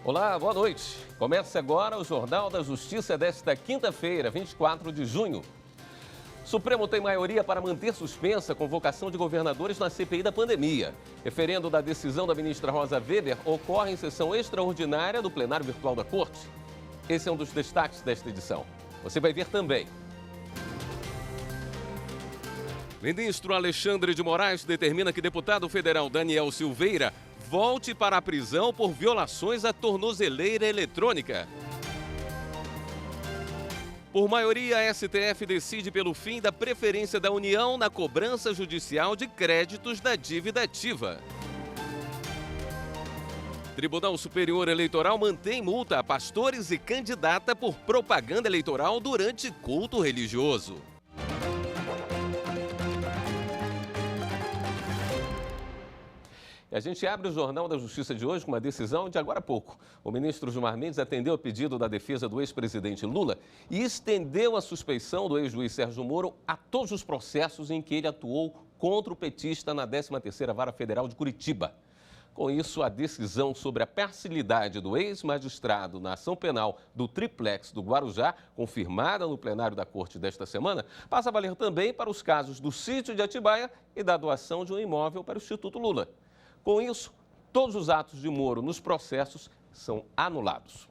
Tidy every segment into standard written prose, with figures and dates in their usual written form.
Olá, boa noite. Começa agora o Jornal da Justiça desta quinta-feira, 24 de junho. O Supremo tem maioria para manter suspensa a convocação de governadores na CPI da pandemia. Referendo da decisão da ministra Rosa Weber ocorre em sessão extraordinária do plenário virtual da Corte. Esse é um dos destaques desta edição. Você vai ver também. Ministro Alexandre de Moraes determina que deputado federal Daniel Silveira volte para a prisão por violações à tornozeleira eletrônica. Por maioria, a STF decide pelo fim da preferência da União na cobrança judicial de créditos da dívida ativa. Tribunal Superior Eleitoral mantém multa a pastores e candidata por propaganda eleitoral durante culto religioso. A gente abre o Jornal da Justiça de hoje com uma decisão de agora há pouco. O ministro Gilmar Mendes atendeu ao pedido da defesa do ex-presidente Lula e estendeu a suspeição do ex-juiz Sérgio Moro a todos os processos em que ele atuou contra o petista na 13ª Vara Federal de Curitiba. Com isso, a decisão sobre a parcialidade do ex-magistrado na ação penal do Triplex do Guarujá, confirmada no plenário da Corte desta semana, passa a valer também para os casos do sítio de Atibaia e da doação de um imóvel para o Instituto Lula. Com isso, todos os atos de Moro nos processos são anulados.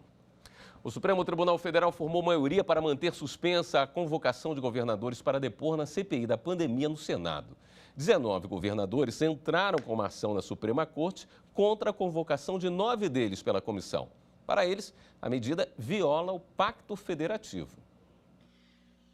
O Supremo Tribunal Federal formou maioria para manter suspensa a convocação de governadores para depor na CPI da pandemia no Senado. 19 governadores entraram com uma ação na Suprema Corte contra a convocação de 9 deles pela comissão. Para eles, a medida viola o Pacto Federativo.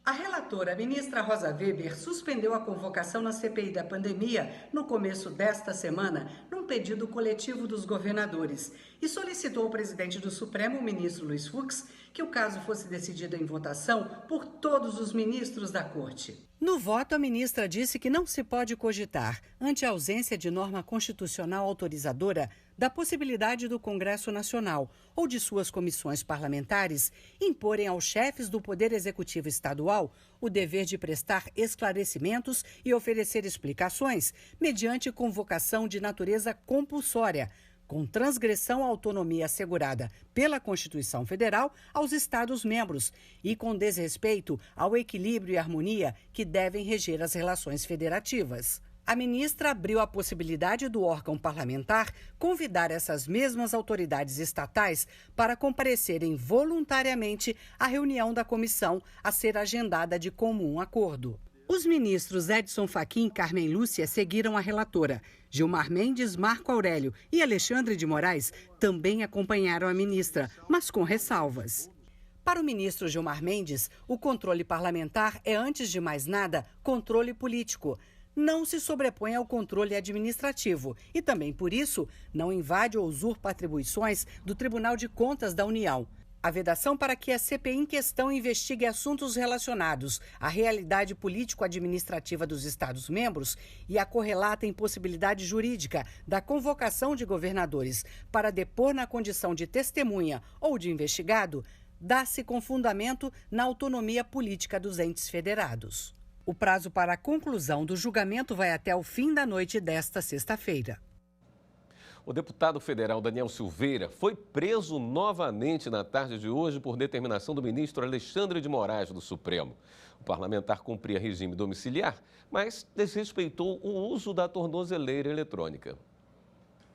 A relatora, a ministra Rosa Weber, suspendeu a convocação na CPI da pandemia no começo desta semana, num pedido coletivo dos governadores, e solicitou ao presidente do Supremo, o ministro Luiz Fux, que o caso fosse decidido em votação por todos os ministros da Corte. No voto, a ministra disse que não se pode cogitar, ante a ausência de norma constitucional autorizadora, da possibilidade do Congresso Nacional ou de suas comissões parlamentares imporem aos chefes do Poder Executivo Estadual o dever de prestar esclarecimentos e oferecer explicações mediante convocação de natureza compulsória, com transgressão à autonomia assegurada pela Constituição Federal aos Estados-membros e com desrespeito ao equilíbrio e harmonia que devem reger as relações federativas. A ministra abriu a possibilidade do órgão parlamentar convidar essas mesmas autoridades estatais para comparecerem voluntariamente à reunião da comissão a ser agendada de comum acordo. Os ministros Edson Fachin e Carmen Lúcia seguiram a relatora. Gilmar Mendes, Marco Aurélio e Alexandre de Moraes também acompanharam a ministra, mas com ressalvas. Para o ministro Gilmar Mendes, o controle parlamentar é, antes de mais nada, controle político. Não se sobrepõe ao controle administrativo e também, por isso, não invade ou usurpa atribuições do Tribunal de Contas da União. A vedação para que a CPI em questão investigue assuntos relacionados à realidade político-administrativa dos Estados-membros e a correlata impossibilidade jurídica da convocação de governadores para depor na condição de testemunha ou de investigado, dá-se com fundamento na autonomia política dos entes federados. O prazo para a conclusão do julgamento vai até o fim da noite desta sexta-feira. O deputado federal Daniel Silveira foi preso novamente na tarde de hoje por determinação do ministro Alexandre de Moraes do Supremo. O parlamentar cumpria regime domiciliar, mas desrespeitou o uso da tornozeleira eletrônica.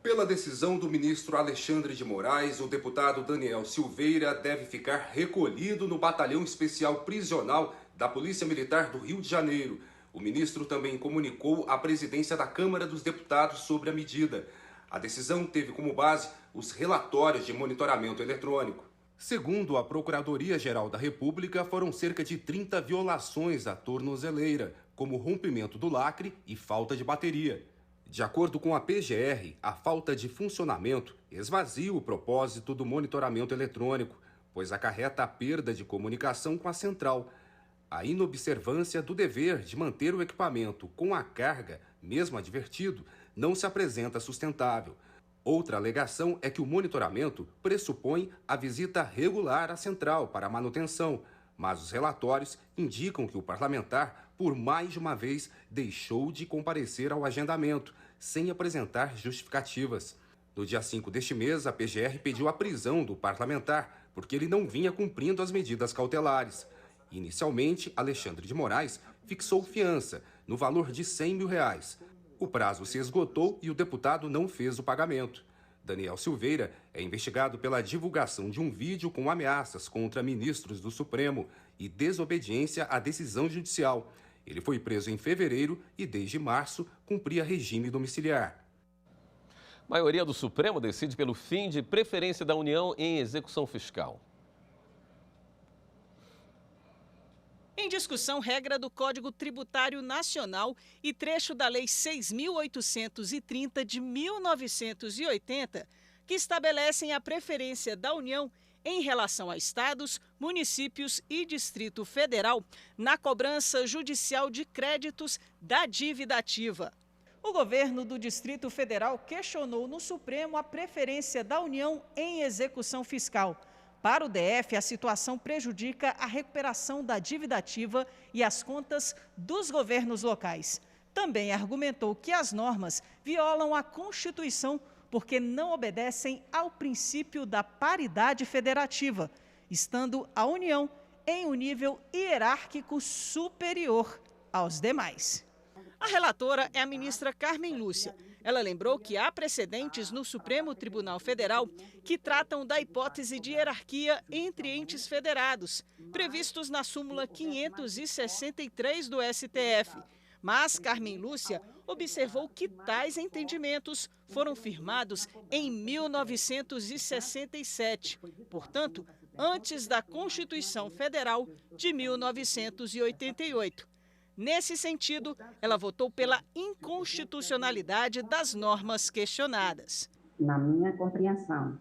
Pela decisão do ministro Alexandre de Moraes, o deputado Daniel Silveira deve ficar recolhido no Batalhão Especial Prisional da Polícia Militar do Rio de Janeiro. O ministro também comunicou à presidência da Câmara dos Deputados sobre a medida. A decisão teve como base os relatórios de monitoramento eletrônico. Segundo a Procuradoria-Geral da República, foram cerca de 30 violações à tornozeleira, como rompimento do lacre e falta de bateria. De acordo com a PGR, a falta de funcionamento esvazia o propósito do monitoramento eletrônico, pois acarreta a perda de comunicação com a central. A inobservância do dever de manter o equipamento com a carga, mesmo advertido, não se apresenta sustentável. Outra alegação é que o monitoramento pressupõe a visita regular à central para a manutenção, mas os relatórios indicam que o parlamentar, por mais de uma vez, deixou de comparecer ao agendamento, sem apresentar justificativas. No dia 5 deste mês, a PGR pediu a prisão do parlamentar, porque ele não vinha cumprindo as medidas cautelares. Inicialmente, Alexandre de Moraes fixou fiança, no valor de R$100 mil. O prazo se esgotou e o deputado não fez o pagamento. Daniel Silveira é investigado pela divulgação de um vídeo com ameaças contra ministros do Supremo e desobediência à decisão judicial. Ele foi preso em fevereiro e, desde março, cumpria regime domiciliar. A maioria do Supremo decide pelo fim de preferência da União em execução fiscal. Em discussão, regra do Código Tributário Nacional e trecho da Lei 6.830 de 1980, que estabelecem a preferência da União em relação a estados, municípios e Distrito Federal na cobrança judicial de créditos da dívida ativa. O governo do Distrito Federal questionou no Supremo a preferência da União em execução fiscal. Para o DF, a situação prejudica a recuperação da dívida ativa e as contas dos governos locais. Também argumentou que as normas violam a Constituição porque não obedecem ao princípio da paridade federativa, estando a União em um nível hierárquico superior aos demais. A relatora é a ministra Carmen Lúcia. Ela lembrou que há precedentes no Supremo Tribunal Federal que tratam da hipótese de hierarquia entre entes federados, previstos na súmula 563 do STF. Mas Carmen Lúcia observou que tais entendimentos foram firmados em 1967, portanto, antes da Constituição Federal de 1988. Nesse sentido, ela votou pela inconstitucionalidade das normas questionadas. Na minha compreensão,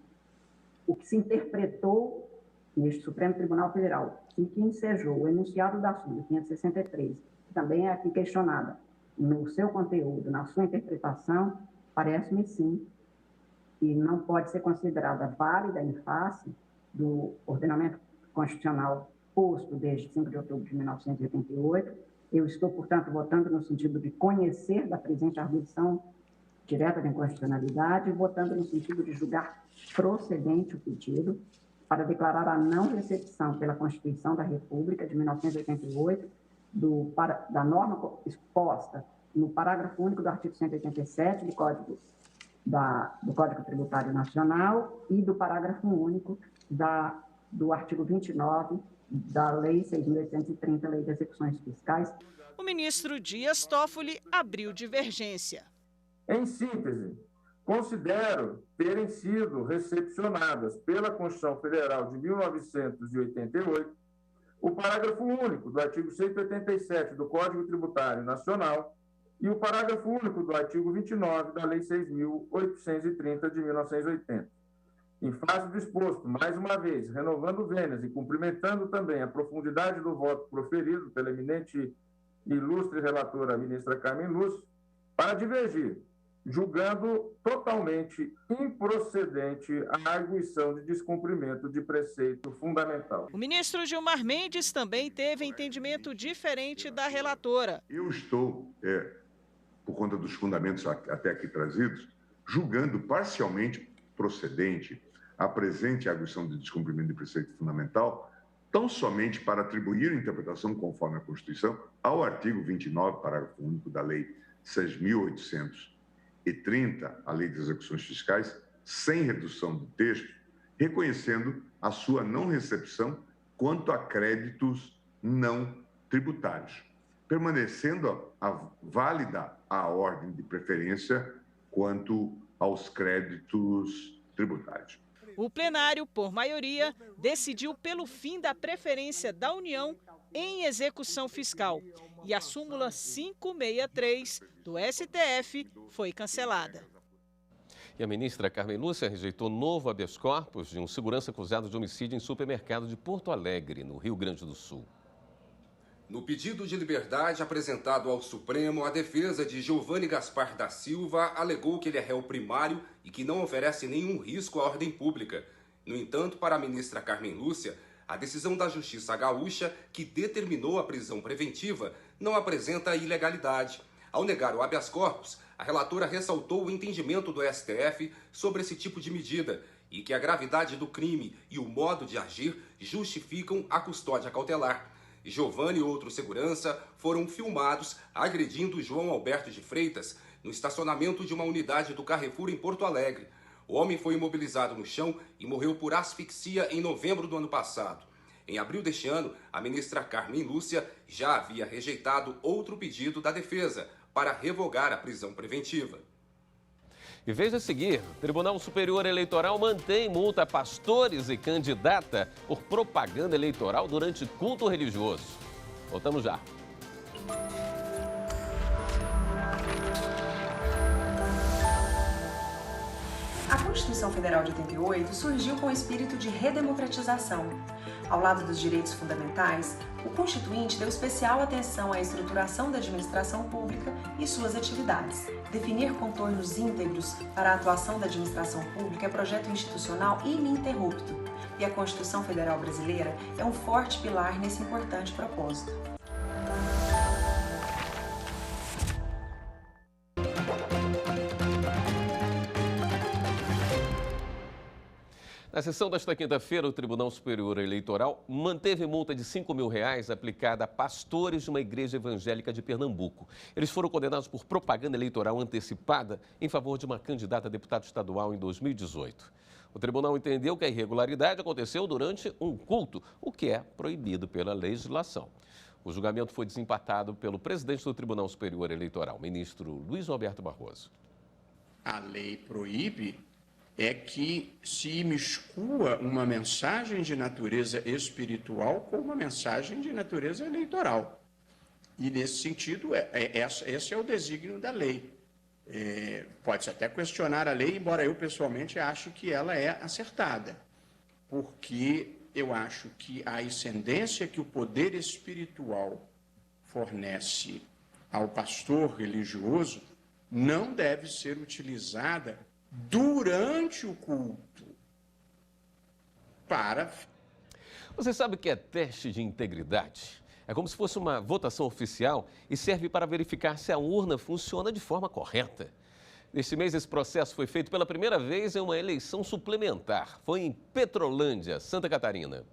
o que se interpretou neste Supremo Tribunal Federal e que ensejou o enunciado da súmula 563, que também é aqui questionada, no seu conteúdo, na sua interpretação, parece-me sim, que não pode ser considerada válida em face do ordenamento constitucional posto desde 5 de outubro de 1988. Eu estou, portanto, votando no sentido de conhecer da presente arguição direta da inconstitucionalidade e votando no sentido de julgar procedente o pedido para declarar a não recepção pela Constituição da República de 1988 da norma exposta no parágrafo único do artigo 187 do Código Tributário Nacional e do parágrafo único do artigo 29 da Lei 6.830, Lei de Execuções Fiscais. O ministro Dias Toffoli abriu divergência. Em síntese, considero terem sido recepcionadas pela Constituição Federal de 1988 o parágrafo único do artigo 187 do Código Tributário Nacional e o parágrafo único do artigo 29 da Lei 6.830 de 1980. Em face do exposto, mais uma vez, renovando vênias e cumprimentando também a profundidade do voto proferido pela eminente e ilustre relatora, a ministra Carmen Lúcia, para divergir, julgando totalmente improcedente a arguição de descumprimento de preceito fundamental. O ministro Gilmar Mendes também teve entendimento diferente da relatora. Eu estou, por conta dos fundamentos até aqui trazidos, julgando parcialmente procedente a presente arguição de descumprimento de preceito fundamental, tão somente para atribuir interpretação conforme a Constituição ao artigo 29, parágrafo único da Lei 6.830, a Lei de Execuções Fiscais, sem redução do texto, reconhecendo a sua não recepção quanto a créditos não tributários, permanecendo válida a ordem de preferência quanto aos créditos tributários. O plenário, por maioria, decidiu pelo fim da preferência da União em execução fiscal e a súmula 563 do STF foi cancelada. E a ministra Carmen Lúcia rejeitou novo habeas corpus de um segurança acusado de homicídio em supermercado de Porto Alegre, no Rio Grande do Sul. No pedido de liberdade apresentado ao Supremo, a defesa de Giovanni Gaspar da Silva alegou que ele é réu primário e que não oferece nenhum risco à ordem pública. No entanto, para a ministra Carmen Lúcia, a decisão da Justiça Gaúcha, que determinou a prisão preventiva, não apresenta ilegalidade. Ao negar o habeas corpus, a relatora ressaltou o entendimento do STF sobre esse tipo de medida e que a gravidade do crime e o modo de agir justificam a custódia cautelar. Giovanni e outro segurança foram filmados agredindo João Alberto de Freitas no estacionamento de uma unidade do Carrefour em Porto Alegre. O homem foi imobilizado no chão e morreu por asfixia em novembro do ano passado. Em abril deste ano, a ministra Carmen Lúcia já havia rejeitado outro pedido da defesa para revogar a prisão preventiva. E veja a seguir, o Tribunal Superior Eleitoral mantém multa a pastores e candidata por propaganda eleitoral durante culto religioso. Voltamos já. A Constituição Federal de 88 surgiu com o espírito de redemocratização. Ao lado dos direitos fundamentais, o Constituinte deu especial atenção à estruturação da administração pública e suas atividades. Definir contornos íntegros para a atuação da administração pública é projeto institucional ininterrupto, e a Constituição Federal Brasileira é um forte pilar nesse importante propósito. Na sessão desta quinta-feira, o Tribunal Superior Eleitoral manteve multa de R$ 5.000 aplicada a pastores de uma igreja evangélica de Pernambuco. Eles foram condenados por propaganda eleitoral antecipada em favor de uma candidata a deputado estadual em 2018. O tribunal entendeu que a irregularidade aconteceu durante um culto, o que é proibido pela legislação. O julgamento foi desempatado pelo presidente do Tribunal Superior Eleitoral, ministro Luiz Roberto Barroso. A lei proíbe é que se imiscua uma mensagem de natureza espiritual com uma mensagem de natureza eleitoral. E, nesse sentido, esse é o desígnio da lei. Pode-se até questionar a lei, embora eu, pessoalmente, ache que ela é acertada, porque eu acho que a ascendência que o poder espiritual fornece ao pastor religioso não deve ser utilizada durante o culto para... Você sabe o que é teste de integridade? É como se fosse uma votação oficial e serve para verificar se a urna funciona de forma correta. Neste mês, esse processo foi feito pela primeira vez em uma eleição suplementar. Foi em Petrolândia, Santa Catarina.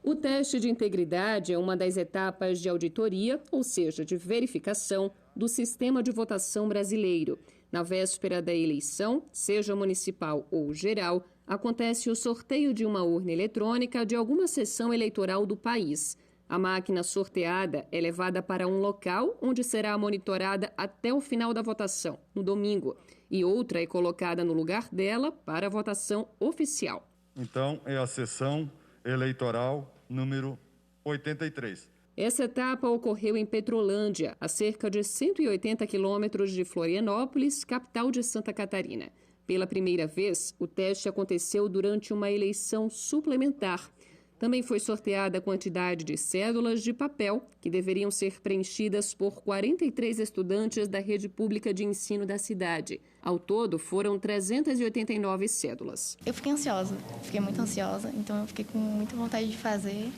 O teste de integridade é uma das etapas de auditoria, ou seja, de verificação, do sistema de votação brasileiro. Na véspera da eleição, seja municipal ou geral, acontece o sorteio de uma urna eletrônica de alguma seção eleitoral do país. A máquina sorteada é levada para um local onde será monitorada até o final da votação, no domingo, e outra é colocada no lugar dela para a votação oficial. Então, é a sessão eleitoral número 83. Essa etapa ocorreu em Petrolândia, a cerca de 180 quilômetros de Florianópolis, capital de Santa Catarina. Pela primeira vez, o teste aconteceu durante uma eleição suplementar. Também foi sorteada a quantidade de cédulas de papel que deveriam ser preenchidas por 43 estudantes da rede pública de ensino da cidade. Ao todo, foram 389 cédulas. Eu fiquei ansiosa, fiquei muito ansiosa, então eu fiquei com muita vontade de fazer.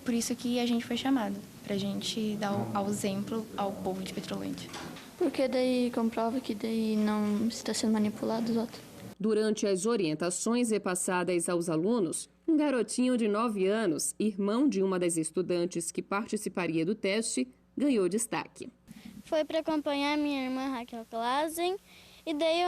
Por isso que a gente foi chamado, para a gente dar o exemplo ao povo de Petrolândia. Porque daí comprova que daí não está sendo manipulado os votos. Durante as orientações repassadas aos alunos, um garotinho de 9 anos, irmão de uma das estudantes que participaria do teste, ganhou destaque. Foi para acompanhar minha irmã Raquel Klassen e daí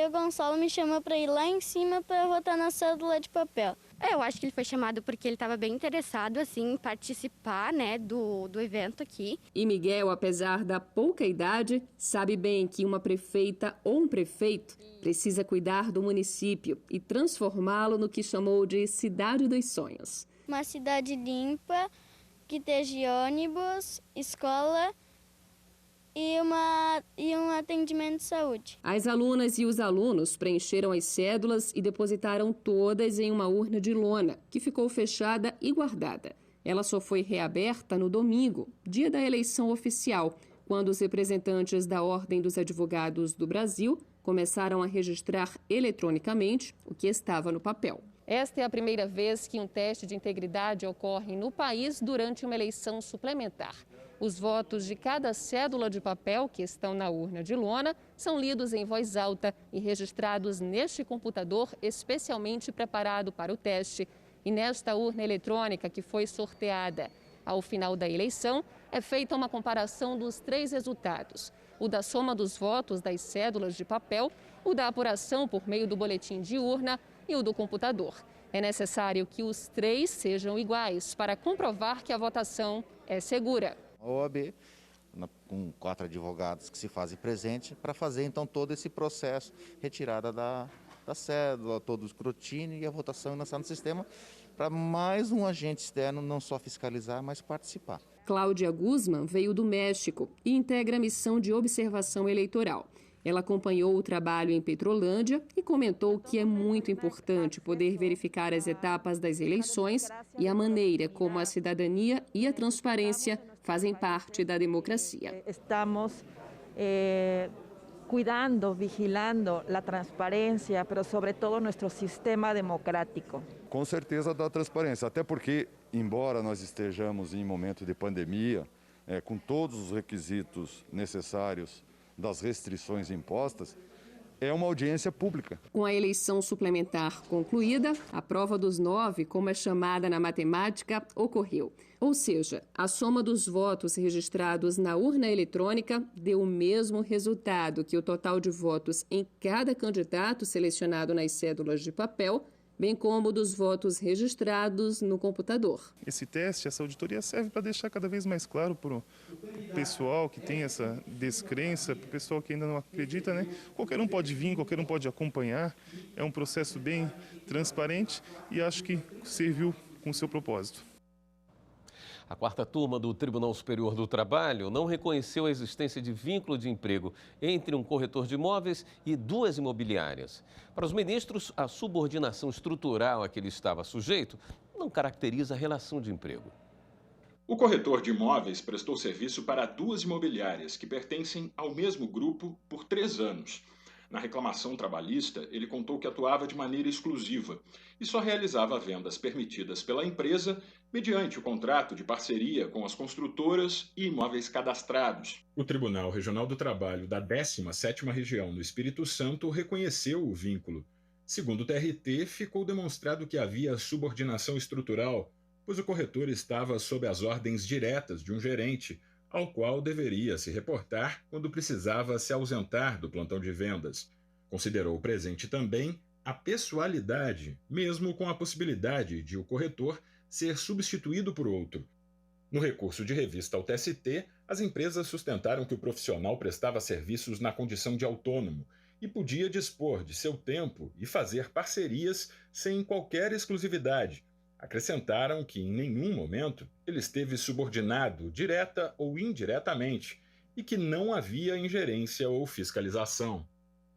o Gonçalo me chamou para ir lá em cima para votar na cédula de papel. Eu acho que ele foi chamado porque ele estava bem interessado assim, em participar, do evento aqui. E Miguel, apesar da pouca idade, sabe bem que uma prefeita ou um prefeito precisa cuidar do município e transformá-lo no que chamou de Cidade dos Sonhos. Uma cidade limpa, que esteja ônibus, escola e um atendimento de saúde. As alunas e os alunos preencheram as cédulas e depositaram todas em uma urna de lona, que ficou fechada e guardada. Ela só foi reaberta no domingo, dia da eleição oficial, quando os representantes da Ordem dos Advogados do Brasil começaram a registrar eletronicamente o que estava no papel. Esta é a primeira vez que um teste de integridade ocorre no país durante uma eleição suplementar. Os votos de cada cédula de papel que estão na urna de lona são lidos em voz alta e registrados neste computador especialmente preparado para o teste. E nesta urna eletrônica que foi sorteada ao final da eleição, é feita uma comparação dos 3 resultados: o da soma dos votos das cédulas de papel, o da apuração por meio do boletim de urna e o do computador. É necessário que os 3 sejam iguais para comprovar que a votação é segura. A OAB, com 4 advogados que se fazem presente, para fazer então todo esse processo, retirada da cédula, todo o escrutínio e a votação lançar no sistema, para mais um agente externo não só fiscalizar, mas participar. Cláudia Guzman veio do México e integra a missão de observação eleitoral. Ela acompanhou o trabalho em Petrolândia e comentou que é muito importante poder verificar as etapas das eleições e a maneira como a cidadania e a transparência fazem parte da democracia. Estamos cuidando, vigilando a transparência, mas sobretudo nosso sistema democrático. Com certeza da transparência, até porque, embora nós estejamos em momento de pandemia, com todos os requisitos necessários das restrições impostas, é uma audiência pública. Com a eleição suplementar concluída, a prova dos 9, como é chamada na matemática, ocorreu. Ou seja, a soma dos votos registrados na urna eletrônica deu o mesmo resultado que o total de votos em cada candidato selecionado nas cédulas de papel, bem como dos votos registrados no computador. Esse teste, essa auditoria serve para deixar cada vez mais claro para o pessoal que tem essa descrença, para o pessoal que ainda não acredita, né? Qualquer um pode vir, qualquer um pode acompanhar. É um processo bem transparente e acho que serviu com o seu propósito. A 4ª turma do Tribunal Superior do Trabalho não reconheceu a existência de vínculo de emprego entre um corretor de imóveis e 2 imobiliárias. Para os ministros, a subordinação estrutural a que ele estava sujeito não caracteriza a relação de emprego. O corretor de imóveis prestou serviço para 2 imobiliárias que pertencem ao mesmo grupo por 3 anos. Na reclamação trabalhista, ele contou que atuava de maneira exclusiva e só realizava vendas permitidas pela empresa mediante o contrato de parceria com as construtoras e imóveis cadastrados. O Tribunal Regional do Trabalho da 17ª Região no Espírito Santo reconheceu o vínculo. Segundo o TRT, ficou demonstrado que havia subordinação estrutural, pois o corretor estava sob as ordens diretas de um gerente, ao qual deveria se reportar quando precisava se ausentar do plantão de vendas. Considerou presente também a pessoalidade, mesmo com a possibilidade de o corretor ser substituído por outro. No recurso de revista ao TST, as empresas sustentaram que o profissional prestava serviços na condição de autônomo e podia dispor de seu tempo e fazer parcerias sem qualquer exclusividade. Acrescentaram que, em nenhum momento, ele esteve subordinado, direta ou indiretamente, e que não havia ingerência ou fiscalização.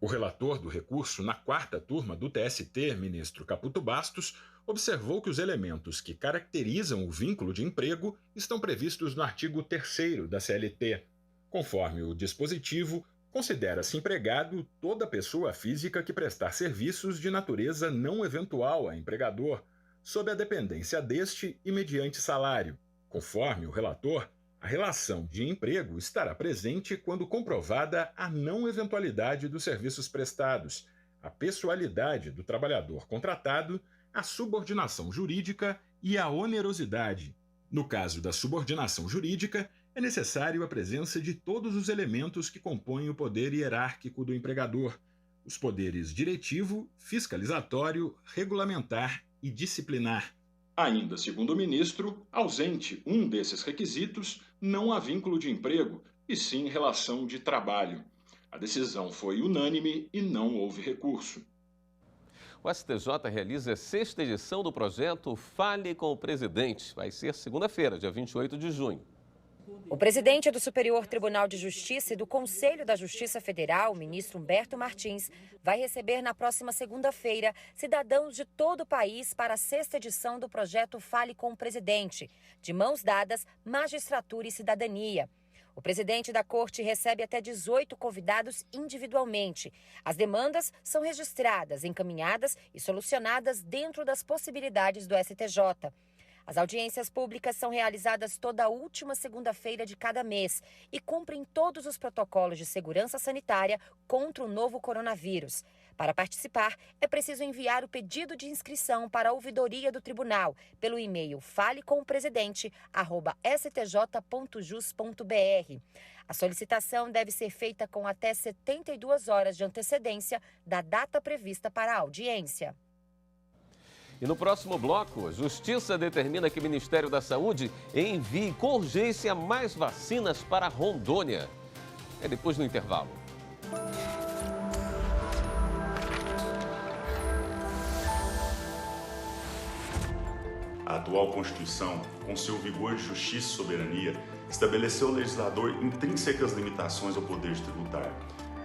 O relator do recurso na 4ª turma do TST, ministro Caputo Bastos, observou que os elementos que caracterizam o vínculo de emprego estão previstos no artigo 3º da CLT. Conforme o dispositivo, considera-se empregado toda pessoa física que prestar serviços de natureza não eventual a empregador, sob a dependência deste e mediante salário. Conforme o relator, a relação de emprego estará presente quando comprovada a não eventualidade dos serviços prestados, a pessoalidade do trabalhador contratado, a subordinação jurídica e a onerosidade. No caso da subordinação jurídica, é necessário a presença de todos os elementos que compõem o poder hierárquico do empregador, os poderes diretivo, fiscalizatório, regulamentar e disciplinar. Ainda segundo o ministro, ausente um desses requisitos, não há vínculo de emprego, e sim relação de trabalho. A decisão foi unânime e não houve recurso. O STJ realiza a 6ª edição do projeto Fale com o Presidente. Vai ser segunda-feira, dia 28 de junho. O presidente do Superior Tribunal de Justiça e do Conselho da Justiça Federal, o ministro Humberto Martins, vai receber na próxima segunda-feira cidadãos de todo o país para a 6ª edição do projeto Fale com o Presidente, de mãos dadas, magistratura e cidadania. O presidente da corte recebe até 18 convidados individualmente. As demandas são registradas, encaminhadas e solucionadas dentro das possibilidades do STJ. As audiências públicas são realizadas toda a última segunda-feira de cada mês e cumprem todos os protocolos de segurança sanitária contra o novo coronavírus. Para participar, é preciso enviar o pedido de inscrição para a ouvidoria do tribunal pelo e-mail falecomppresidente@stj.jus.br. A solicitação deve ser feita com até 72 horas de antecedência da data prevista para a audiência. E no próximo bloco, a Justiça determina que o Ministério da Saúde envie com urgência mais vacinas para Rondônia. É depois do intervalo. A atual Constituição, com seu vigor de justiça e soberania, estabeleceu ao legislador intrínsecas limitações ao poder tributário,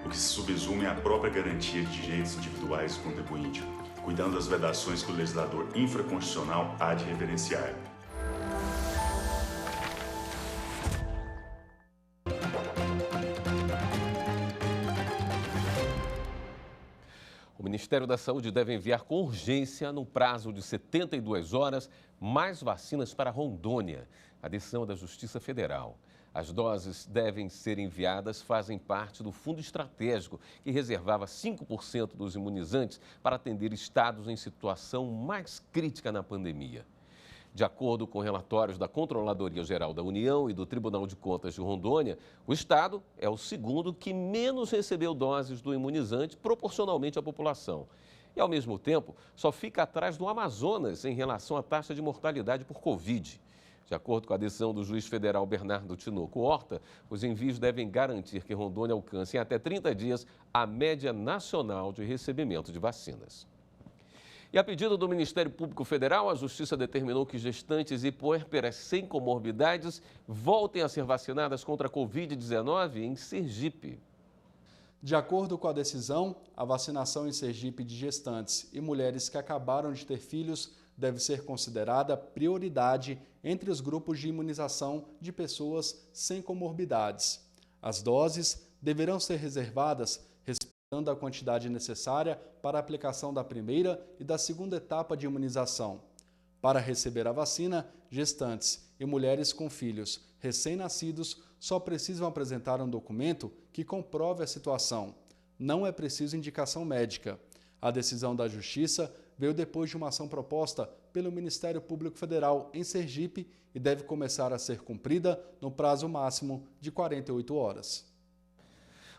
o que se subsume à própria garantia de direitos individuais do contribuinte, cuidando das vedações que o legislador infraconstitucional há de reverenciar. O Ministério da Saúde deve enviar com urgência, no prazo de 72 horas, mais vacinas para Rondônia. A decisão da Justiça Federal. As doses devem ser enviadas, fazem parte do fundo estratégico que reservava 5% dos imunizantes para atender estados em situação mais crítica na pandemia. De acordo com relatórios da Controladoria Geral da União e do Tribunal de Contas de Rondônia, o estado é o segundo que menos recebeu doses do imunizante proporcionalmente à população. E, ao mesmo tempo, só fica atrás do Amazonas em relação à taxa de mortalidade por Covid. De acordo com a decisão do juiz federal Bernardo Tinoco Horta, os envios devem garantir que Rondônia alcance em até 30 dias a média nacional de recebimento de vacinas. E a pedido do Ministério Público Federal, a Justiça determinou que gestantes e puérperas sem comorbidades voltem a ser vacinadas contra a Covid-19 em Sergipe. De acordo com a decisão, a vacinação em Sergipe de gestantes e mulheres que acabaram de ter filhos deve ser considerada prioridade entre os grupos de imunização de pessoas sem comorbidades. As doses deverão ser reservadas respeitando a quantidade necessária para a aplicação da primeira e da segunda etapa de imunização. Para receber a vacina, gestantes e mulheres com filhos recém-nascidos só precisam apresentar um documento que comprove a situação. Não é preciso indicação médica. A decisão da Justiça veio depois de uma ação proposta pelo Ministério Público Federal em Sergipe e deve começar a ser cumprida no prazo máximo de 48 horas.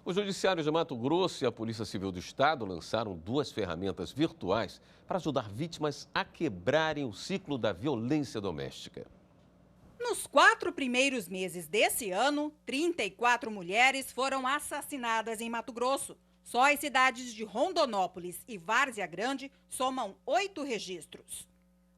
O Judiciário de Mato Grosso e a Polícia Civil do Estado lançaram 2 ferramentas virtuais para ajudar vítimas a quebrarem o ciclo da violência doméstica. Nos 4 primeiros meses desse ano, 34 mulheres foram assassinadas em Mato Grosso. Só as cidades de Rondonópolis e Várzea Grande somam 8 registros.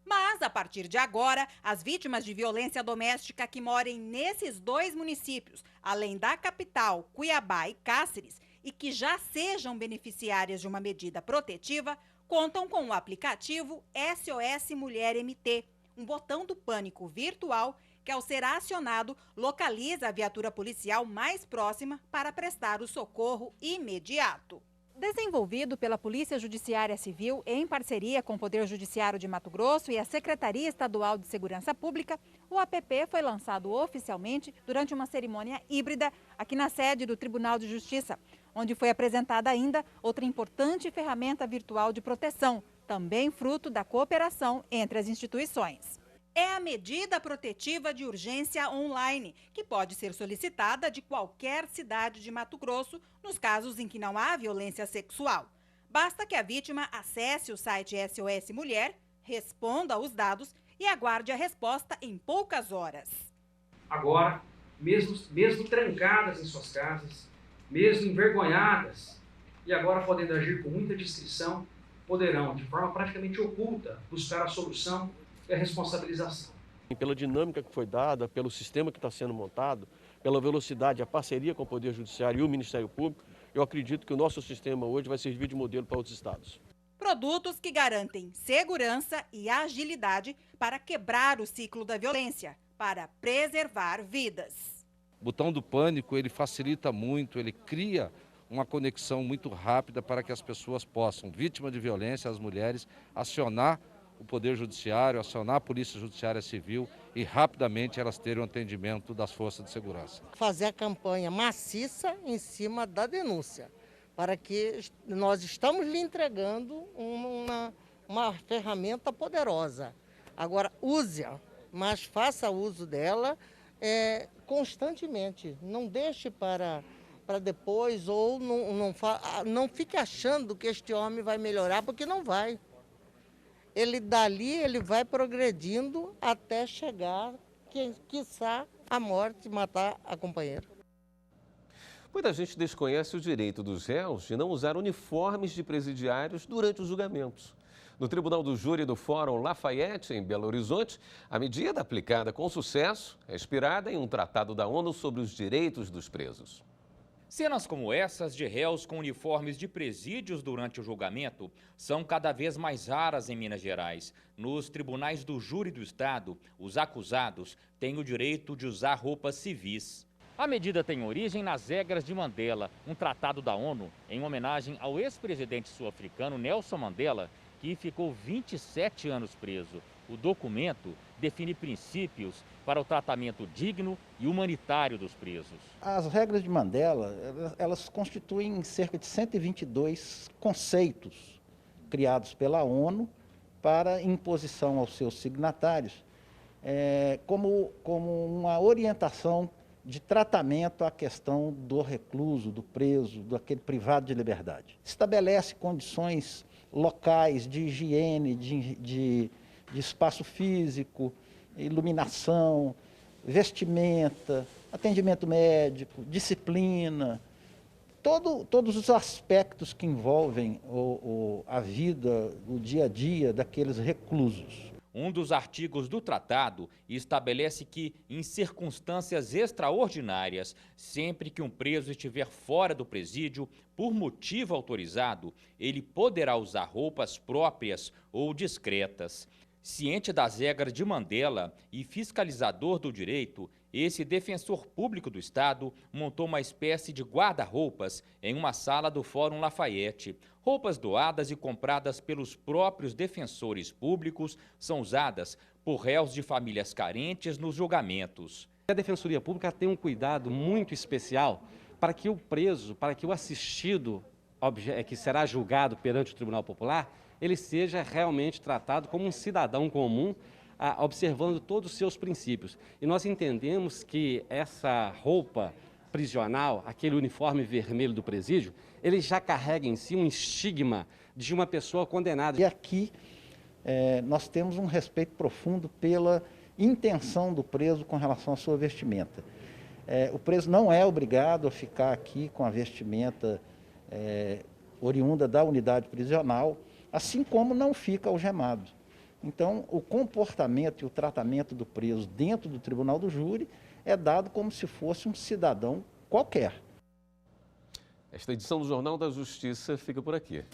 Mas, a partir de agora, as vítimas de violência doméstica que morem nesses 2 municípios, além da capital, Cuiabá e Cáceres, e que já sejam beneficiárias de uma medida protetiva, contam com o aplicativo SOS Mulher MT, um botão do pânico virtual que, ao ser acionado, localiza a viatura policial mais próxima para prestar o socorro imediato. Desenvolvido pela Polícia Judiciária Civil em parceria com o Poder Judiciário de Mato Grosso e a Secretaria Estadual de Segurança Pública, o app foi lançado oficialmente durante uma cerimônia híbrida aqui na sede do Tribunal de Justiça, onde foi apresentada ainda outra importante ferramenta virtual de proteção, também fruto da cooperação entre as instituições. É a medida protetiva de urgência online, que pode ser solicitada de qualquer cidade de Mato Grosso nos casos em que não há violência sexual. Basta que a vítima acesse o site SOS Mulher, responda aos dados e aguarde a resposta em poucas horas. Agora, mesmo trancadas em suas casas, mesmo envergonhadas, e agora podendo agir com muita discrição, poderão, de forma praticamente oculta, buscar a solução e a responsabilização. Pela dinâmica que foi dada, pelo sistema que está sendo montado, pela velocidade, a parceria com o Poder Judiciário e o Ministério Público, eu acredito que o nosso sistema hoje vai servir de modelo para outros estados. Produtos que garantem segurança e agilidade para quebrar o ciclo da violência, para preservar vidas. O botão do pânico, ele facilita muito, ele cria uma conexão muito rápida para que as pessoas possam, vítimas de violência, as mulheres, acionar o Poder Judiciário, acionar a Polícia Judiciária Civil e rapidamente elas terem o atendimento das forças de segurança. Fazer a campanha maciça em cima da denúncia, para que nós estamos lhe entregando uma ferramenta poderosa. Agora, use-a, mas faça uso dela constantemente. Não deixe para depois ou não fique achando que este homem vai melhorar, porque não vai. Ele vai progredindo até chegar, quiçá, à morte, matar a companheira. Muita gente desconhece o direito dos réus de não usar uniformes de presidiários durante os julgamentos. No Tribunal do Júri do Fórum Lafayette, em Belo Horizonte, a medida aplicada com sucesso é inspirada em um tratado da ONU sobre os direitos dos presos. Cenas como essas de réus com uniformes de presídios durante o julgamento são cada vez mais raras em Minas Gerais. Nos tribunais do júri do Estado, os acusados têm o direito de usar roupas civis. A medida tem origem nas regras de Mandela, um tratado da ONU em homenagem ao ex-presidente sul-africano Nelson Mandela, que ficou 27 anos preso. O documento define princípios para o tratamento digno e humanitário dos presos. As regras de Mandela, elas constituem cerca de 122 conceitos criados pela ONU para imposição aos seus signatários, como uma orientação de tratamento à questão do recluso, do preso, daquele privado de liberdade. Estabelece condições locais de higiene, de espaço físico, iluminação, vestimenta, atendimento médico, disciplina, todos os aspectos que envolvem a vida, o dia a dia daqueles reclusos. Um dos artigos do tratado estabelece que, em circunstâncias extraordinárias, sempre que um preso estiver fora do presídio, por motivo autorizado, ele poderá usar roupas próprias ou discretas. Ciente das regras de Mandela e fiscalizador do direito, esse defensor público do Estado montou uma espécie de guarda-roupas em uma sala do Fórum Lafayette. Roupas doadas e compradas pelos próprios defensores públicos são usadas por réus de famílias carentes nos julgamentos. A Defensoria Pública tem um cuidado muito especial para que o preso, para que o assistido, que será julgado perante o Tribunal Popular, ele seja realmente tratado como um cidadão comum, observando todos os seus princípios. E nós entendemos que essa roupa prisional, aquele uniforme vermelho do presídio, ele já carrega em si um estigma de uma pessoa condenada. E aqui nós temos um respeito profundo pela intenção do preso com relação à sua vestimenta. O preso não é obrigado a ficar aqui com a vestimenta oriunda da unidade prisional, assim como não fica algemado. Então, o comportamento e o tratamento do preso dentro do tribunal do júri é dado como se fosse um cidadão qualquer. Esta edição do Jornal da Justiça fica por aqui.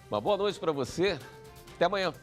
Uma boa noite para você. Até amanhã.